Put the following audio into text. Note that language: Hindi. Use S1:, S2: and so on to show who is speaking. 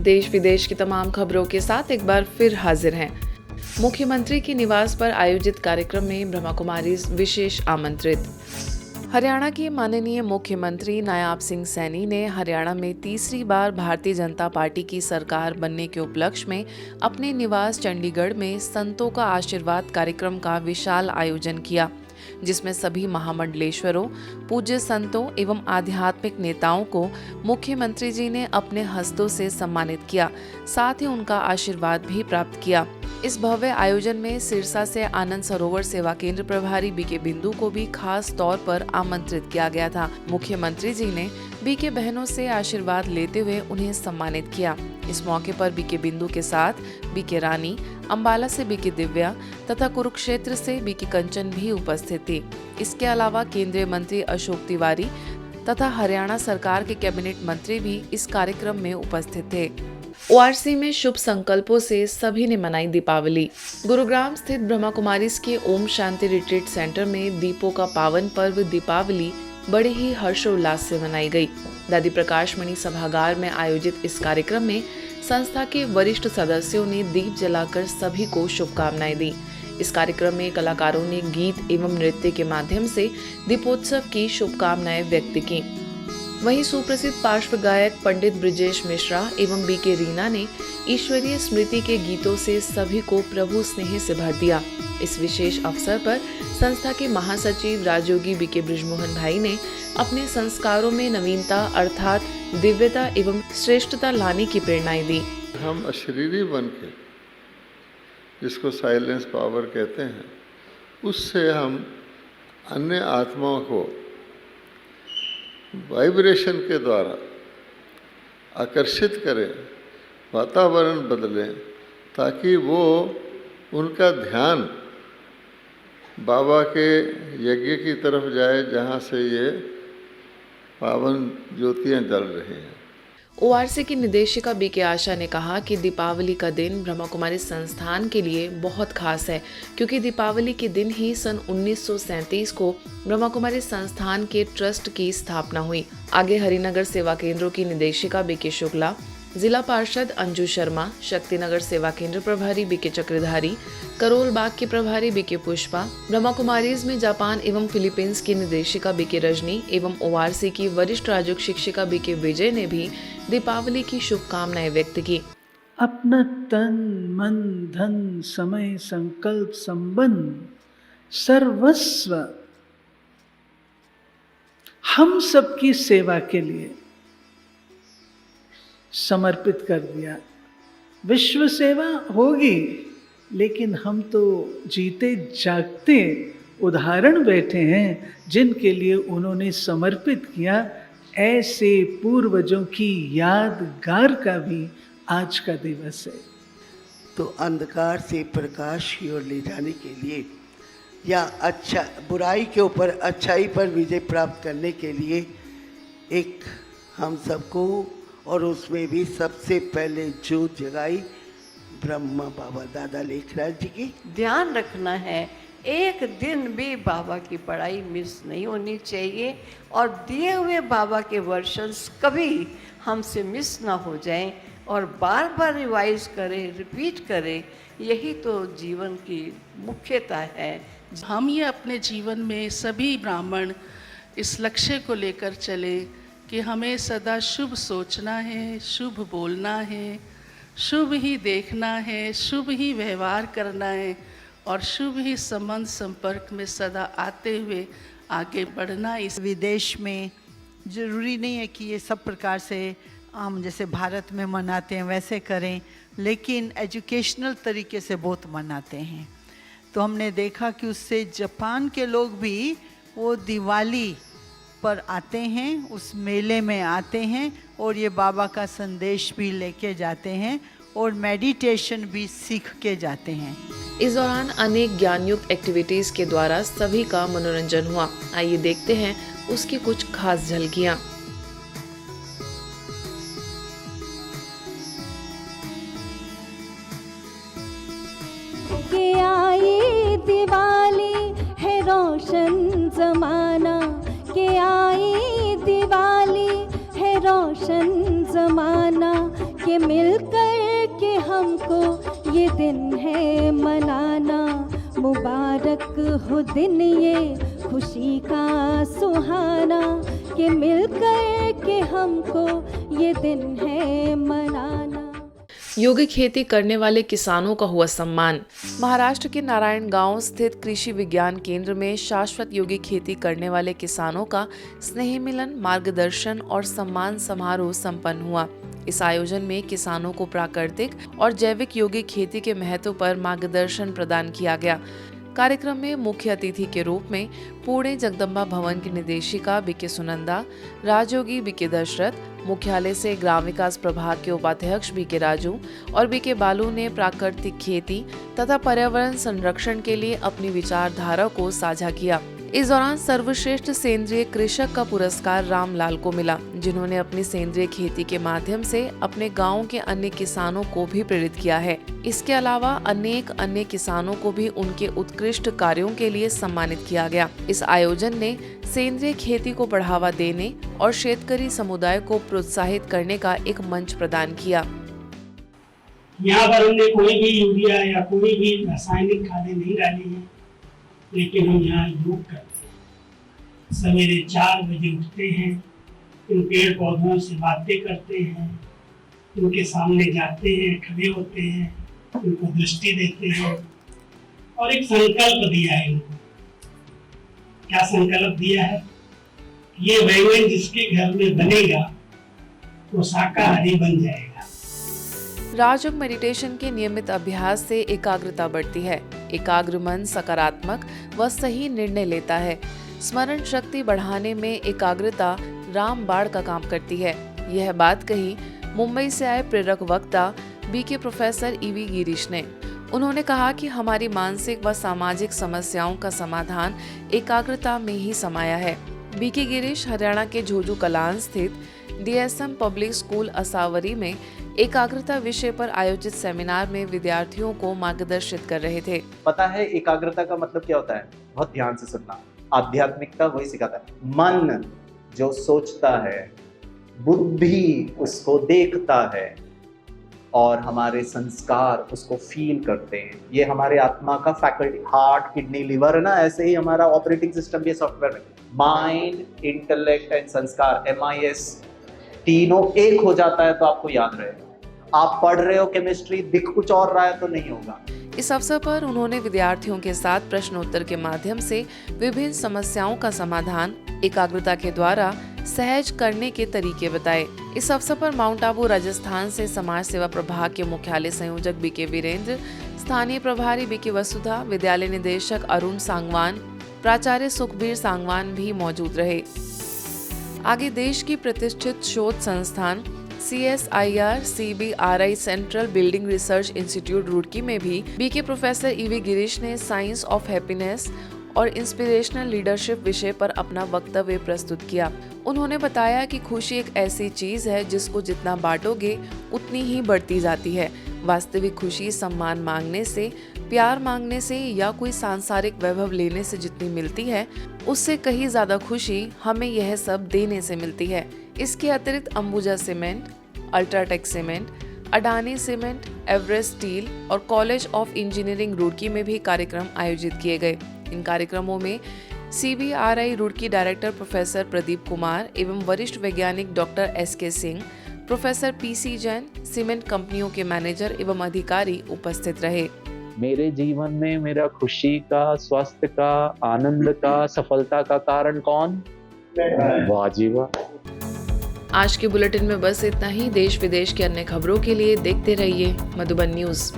S1: देश विदेश की तमाम खबरों के साथ एक बार फिर हाजिर हैं। मुख्यमंत्री के निवास पर आयोजित कार्यक्रम में ब्रह्मा कुमारी विशेष आमंत्रित। हरियाणा के माननीय मुख्यमंत्री नायाब सिंह सैनी ने हरियाणा में तीसरी बार भारतीय जनता पार्टी की सरकार बनने के उपलक्ष्य में अपने निवास चंडीगढ़ में संतों का आशीर्वाद कार्यक्रम का विशाल आयोजन किया, जिसमें सभी महामंडलेश्वरों, पूज्य संतों एवं आध्यात्मिक नेताओं को मुख्यमंत्री जी ने अपने हस्तों से सम्मानित किया, साथ ही उनका आशीर्वाद भी प्राप्त किया। इस भव्य आयोजन में सिरसा से आनंद सरोवर सेवा केंद्र प्रभारी बीके बिंदु को भी खास तौर पर आमंत्रित किया गया था। मुख्यमंत्री जी ने बीके बहनों से आशीर्वाद लेते हुए उन्हें सम्मानित किया। इस मौके पर बीके बिंदु के साथ बीके रानी, अंबाला से बीके दिव्या तथा कुरुक्षेत्र से बीके कंचन भी उपस्थित थी। इसके अलावा केंद्रीय मंत्री अशोक तिवारी तथा हरियाणा सरकार के कैबिनेट मंत्री भी इस कार्यक्रम में उपस्थित थे। ओआरसी में शुभ संकल्पों से सभी ने मनाई दीपावली। गुरुग्राम स्थित ब्रह्मा कुमारीज के ओम शांति रिट्रीट सेंटर में दीपों का पावन पर्व दीपावली बड़े ही हर्षोल्लास से मनाई गई। दादी प्रकाश मणि सभागार में आयोजित इस कार्यक्रम में संस्था के वरिष्ठ सदस्यों ने दीप जलाकर सभी को शुभकामनाएं दी। इस कार्यक्रम में कलाकारों ने गीत एवं नृत्य के माध्यम से दीपोत्सव की शुभकामनाएं व्यक्त की। वहीं सुप्रसिद्ध पार्श्व गायक पंडित ब्रिजेश मिश्रा एवं बीके रीना ने ईश्वरीय स्मृति के गीतों से सभी को प्रभु स्नेह से भर दिया। इस विशेष अवसर पर संस्था के महासचिव राजयोगी बीके बृजमोहन भाई ने अपने संस्कारों में नवीनता अर्थात दिव्यता एवं श्रेष्ठता लाने की प्रेरणाएं दी।
S2: हम अशरीरी बन के, जिसको साइलेंस पावर कहते हैं, उससे हम अन्य आत्माओं को वाइब्रेशन के द्वारा आकर्षित करें, वातावरण बदलें, ताकि वो उनका ध्यान बाबा के यज्ञ की तरफ जाए, जहाँ से ये पावन ज्योतियाँ जल रही हैं।
S1: ओआरसी की निदेशिका बीके आशा ने कहा कि दीपावली का दिन ब्रह्मा कुमारी संस्थान के लिए बहुत खास है, क्योंकि दीपावली के दिन ही सन 1937 को ब्रह्मा कुमारी संस्थान के ट्रस्ट की स्थापना हुई। आगे हरिनगर सेवा केंद्रों की निदेशिका बीके शुक्ला, जिला पार्षद अंजू शर्मा, शक्तिनगर सेवा केंद्र प्रभारी बीके चक्रधारी, करोल बाग के प्रभारी बीके पुष्पा, ब्रह्मा कुमारीज में जापान एवं फिलीपींस की निदेशिका बीके रजनी एवं ओआरसी की वरिष्ठ राजयोग शिक्षिका बीके विजय ने भी दीपावली की शुभकामनाएं व्यक्त की।
S3: अपना तन मन धन समय संकल्प संबंध सर्वस्व हम सबकी सेवा के लिए समर्पित कर दिया। विश्व सेवा होगी, लेकिन हम तो जीते जागते उदाहरण बैठे हैं जिनके लिए उन्होंने समर्पित किया। ऐसे पूर्वजों की यादगार का भी आज का दिवस है।
S4: तो अंधकार से प्रकाश की ओर ले जाने के लिए या बुराई के ऊपर अच्छाई पर विजय प्राप्त करने के लिए एक हम सबको, और उसमें भी सबसे पहले जोत जगाई ब्रह्मा बाबा दादा लेखराज जी की।
S5: ध्यान रखना है, एक दिन भी बाबा की पढ़ाई मिस नहीं होनी चाहिए और दिए हुए बाबा के वर्शंस कभी हमसे मिस ना हो जाएं और बार बार रिवाइज करें, रिपीट करें। यही तो जीवन की मुख्यता है।
S6: हम ये अपने जीवन में सभी ब्राह्मण इस लक्ष्य को लेकर चले कि हमें सदा शुभ सोचना है, शुभ बोलना है, शुभ ही देखना है, शुभ ही व्यवहार करना है और शुभ ही संबंध संपर्क में सदा आते हुए आगे बढ़ना। इस
S7: विदेश में ज़रूरी नहीं है कि ये सब प्रकार से हम जैसे भारत में मनाते हैं वैसे करें, लेकिन एजुकेशनल तरीके से बहुत मनाते हैं। तो हमने देखा कि उससे जापान के लोग भी वो दिवाली पर आते हैं, उस मेले में आते हैं और ये बाबा का संदेश भी लेके जाते हैं और मेडिटेशन भी सीख के जाते हैं।
S1: इस दौरान अनेक ज्ञानयुक्त एक्टिविटीज के द्वारा सभी का मनोरंजन हुआ। आइए देखते हैं उसकी कुछ खास झलकियां।
S8: के आई दिवाली है रोशन जमाना, के आई दिवाली है रोशन जमाना, कि मिलकर के हमको ये दिन है मनाना। मुबारक हो दिन ये खुशी का सुहाना, कि मिलकर के हमको ये दिन है मनाना।
S1: योगिक खेती करने वाले किसानों का हुआ सम्मान। महाराष्ट्र के नारायण गांव स्थित कृषि विज्ञान केंद्र में शाश्वत योगिक खेती करने वाले किसानों का स्नेह मिलन, मार्गदर्शन और सम्मान समारोह संपन्न हुआ। इस आयोजन में किसानों को प्राकृतिक और जैविक योगिक खेती के महत्व पर मार्गदर्शन प्रदान किया गया। कार्यक्रम में मुख्य अतिथि के रूप में पुणे जगदम्बा भवन की निदेशिका बीके सुनंदा, राजयोगी बीके दशरथ, मुख्यालय से ग्राम विकास प्रभाग के उपाध्यक्ष बीके राजू और बीके बालू ने प्राकृतिक खेती तथा पर्यावरण संरक्षण के लिए अपनी विचारधारा को साझा किया। इस दौरान सर्वश्रेष्ठ सेंद्रीय कृषक का पुरस्कार रामलाल को मिला, जिन्होंने अपनी सेंद्रीय खेती के माध्यम से अपने गांव के अन्य किसानों को भी प्रेरित किया है। इसके अलावा अनेक अन्य किसानों को भी उनके उत्कृष्ट कार्यों के लिए सम्मानित किया गया। इस आयोजन ने सेंद्रीय खेती को बढ़ावा देने और शेतकरी समुदाय को प्रोत्साहित करने का एक मंच प्रदान किया।
S9: यहाँ पर हमने कोई भी यूरिया या कोई भी रासायनिक खादें नहीं डाली है, लेकिन हम यहाँ योग करते हैं। सवेरे 4 बजे उठते हैं, इन पेड़ पौधों से बातें करते हैं, उनके सामने जाते हैं, खड़े होते हैं, उनको दृष्टि देते हैं और एक संकल्प दिया है इनको। क्या संकल्प दिया है? ये वैगन जिसके घर में बनेगा वो शाकाहारी बन जाएगा।
S1: राजयोग मेडिटेशन के नियमित अभ्यास से एकाग्रता बढ़ती है। एकाग्र मन सकारात्मक व सही निर्णय लेता है। स्मरण शक्ति बढ़ाने में एकाग्रता रामबाण का काम करती है। यह बात कही मुंबई से आए प्रेरक वक्ता बीके प्रोफेसर ईवी गिरीश ने। उन्होंने कहा कि हमारी मानसिक व सामाजिक समस्याओं का समाधान एकाग्रता में ही समाया है। बीके गिरीश हरियाणा के झोजू कलान स्थित DSM पब्लिक स्कूल असावरी में एकाग्रता विषय पर आयोजित सेमिनार में विद्यार्थियों को मार्गदर्शित कर रहे थे।
S10: पता है एकाग्रता का मतलब क्या होता है? बहुत ध्यान से सुनना। आध्यात्मिकता वही सिखाता है। मन जो सोचता है, बुद्धि उसको देखता है और हमारे संस्कार उसको फील करते हैं। ये हमारे आत्मा का फैकल्टी, हार्ट, किडनी, लिवर है ना, ऐसे ही हमारा ऑपरेटिंग सिस्टम भी सॉफ्टवेयर में माइंड, इंटेलेक्ट एंड संस्कार, MIS तीनों एक हो जाता है तो आपको याद रहेगा। आप पढ़ रहे हो केमिस्ट्री, दिख कुछ और रहा है तो नहीं होगा।
S1: इस अवसर पर उन्होंने विद्यार्थियों के साथ प्रश्नोत्तर के माध्यम से विभिन्न समस्याओं का समाधान एकाग्रता के द्वारा सहज करने के तरीके बताए। इस अवसर पर माउंट आबू राजस्थान से समाज सेवा प्रभाग के मुख्यालय संयोजक बीके वीरेंद्र, स्थानीय प्रभारी बीके वसुधा, विद्यालय निदेशक अरुण सांगवान, प्राचार्य सुखबीर सांगवान भी मौजूद रहे। आगे देश की प्रतिष्ठित शोध संस्थान CSIR CBRI central building research institute Roorkee में भी बीके प्रोफेसर ईवी गिरीश ने साइंस ऑफ हैप्पीनेस और इंस्पिरेशनल लीडरशिप विषय पर अपना वक्तव्य प्रस्तुत किया। उन्होंने बताया कि खुशी एक ऐसी चीज है जिसको जितना बांटोगे उतनी ही बढ़ती जाती है। वास्तविक खुशी सम्मान मांगने से, प्यार मांगने से या कोई सांसारिक वैभव लेने से जितनी मिलती है, उससे कहीं ज्यादा खुशी हमें यह सब देने से मिलती है। इसके अतिरिक्त Ambuja cement, UltraTech cement, Adani cement, Everest steel और कॉलेज ऑफ इंजीनियरिंग रुड़की में भी कार्यक्रम आयोजित किए गए। इन कार्यक्रमों में CBRI Roorkee director professor Pradeep Kumar एवं वरिष्ठ वैज्ञानिक doctor SK Singh, professor PC Jain, cement कंपनियों के मैनेजर एवं अधिकारी उपस्थित रहे।
S10: मेरे जीवन में मेरा खुशी का, स्वास्थ्य का, आनंद का, सफलता का कारण कौन? वाह जी वाह।
S1: आज के बुलेटिन में बस इतना ही। देश विदेश की अन्य खबरों के लिए देखते रहिए मधुबन न्यूज।